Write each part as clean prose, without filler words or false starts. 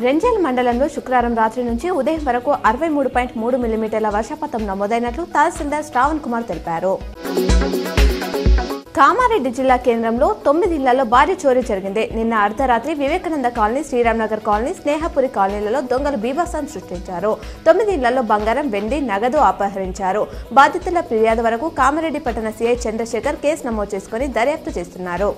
రెంజల్ మండలంలో శుక్రవారం రాత్రి నుంచి ఉదయం వరకు 63.3 మిల్లీమీటర్ల వర్షపాతం నమోదైనట్లు తహసీల్దార్ శ్రావణ్ కుమార్ తెలిపారు. కామారెడ్డి జిల్లా కేంద్రంలో 9 ఇళ్లలో భారీ చోరీ జరిగింది. నిన్న అర్ధరాత్రి వివేకానంద కాలనీ, శ్రీరామ్ నగర్ కాలనీ, స్నేహపురి కాలనీలలో దొంగలు బీభత్సం సృష్టించారు. 9 ఇళ్లలో బంగారం, వెండి, నగదు అపహరించారు. బాధితుల ఫిర్యాదు వరకు కామారెడ్డి పట్టణ సీఐ చంద్రశేఖర్ కేసు నమోదు చేసుకుని దర్యాప్తు చేస్తున్నారు.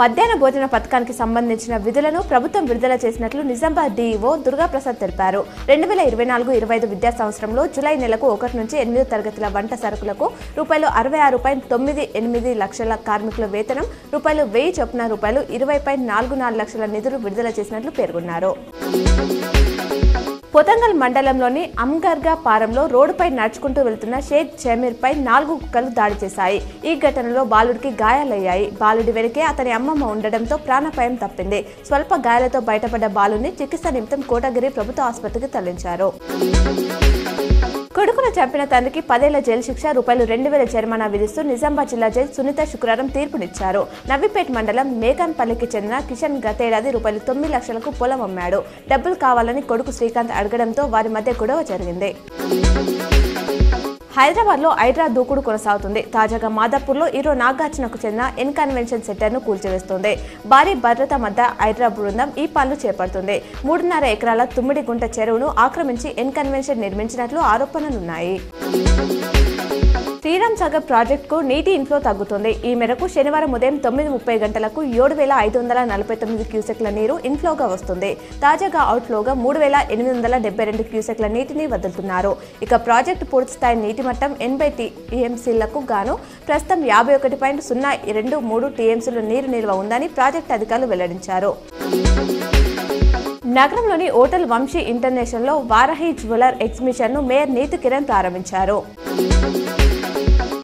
మధ్యాహ్న భోజన పథకానికి సంబంధించిన విధులను ప్రభుత్వం విడుదల చేసినట్లు నిజామాబాద్ డీఈఓ దుర్గాప్రసాద్ తెలిపారు. 2024-25 విద్యా సంవత్సరంలో జూలై నెలకు 1 నుంచి 8 తరగతుల వంట సరుకులకు ₹66.98 లక్షల కార్మికుల వేతనం, ₹1000 చొప్పున ₹20.44 లక్షల నిధులు విడుదల చేసినట్లు పేర్కొన్నారు. పొతంగల్ మండలంలోని అమ్గర్గా పారంలో రోడ్డుపై నడుచుకుంటూ వెళ్తున్న షేక్ జమీర్పై 4 కుక్కలు దాడి చేశాయి. ఈ ఘటనలో బాలుడికి గాయాలయ్యాయి. బాలుడి వెనుకే అతని అమ్మమ్మ ఉండడంతో ప్రాణాపాయం తప్పింది. స్వల్ప గాయాలతో బయటపడ్డ బాలుడిని చికిత్స నిమిత్తం కోటగిరి ప్రభుత్వ ఆసుపత్రికి తరలించారు. కొడుకును చంపిన తండ్రికి 10 ఏళ్ల జైలు శిక్ష, ₹2,000 జరిమానా విధిస్తూ నిజామాబాద్ జిల్లా జడ్జి సునీత శుక్రవారం తీర్పునిచ్చారు. నవీపేట్ మండలం మేఘన్పల్లికి చెందిన కిషన్ గతేడాది ₹9 లక్షలకు పొలం అమ్మాడు. డబ్బులు కావాలని కొడుకు శ్రీకాంత్ అడగడంతో వారి మధ్య గొడవ జరిగింది. హైదరాబాద్ లో హైడ్రా దూకుడు కొనసాగుతుంది. తాజాగా మాదాపూర్లో హీరో నాగార్జునకు చెందిన ఎన్ కన్వెన్షన్ సెంటర్ ను కూల్చివేస్తుంది. భారీ భద్రత మధ్య హైడ్రా బృందం ఈ పనులు చేపడుతుంది. 3.5 ఎకరాల తుమ్మిడిగుంట చెరువును ఆక్రమించి ఎన్ కన్వెన్షన్ నిర్మించినట్లు ఆరోపణలున్నాయి. శ్రీరామ్ సాగర్ ప్రాజెక్టుకు నీటి ఇన్ఫ్లో తగ్గుతుంది. ఈ మేరకు శనివారం ఉదయం 9:30 గంటలకు 7,549 క్యూసెక్ల నీరు ఇన్ఫ్లోగా వస్తుంది. తాజాగా అవుట్ఫ్లోగా 3,872 క్యూసెక్ల నీటిని వదులుతున్నారు. ఇక ప్రాజెక్టు పూర్తిస్థాయి నీటి మట్టం 80 టీఎంసీలకు గాను ప్రస్తుతం 51.023 టీఎంసీలు నీరు నిల్వ ఉందని ప్రాజెక్టు అధికారులు వెల్లడించారు. నగరంలోని హోటల్ వంశీ ఇంటర్నేషనల్లో వారాహి జ్యువెలర్ ఎగ్జిబిషన్ ను మేయర్ నీతి కిరణ్ ప్రారంభించారు.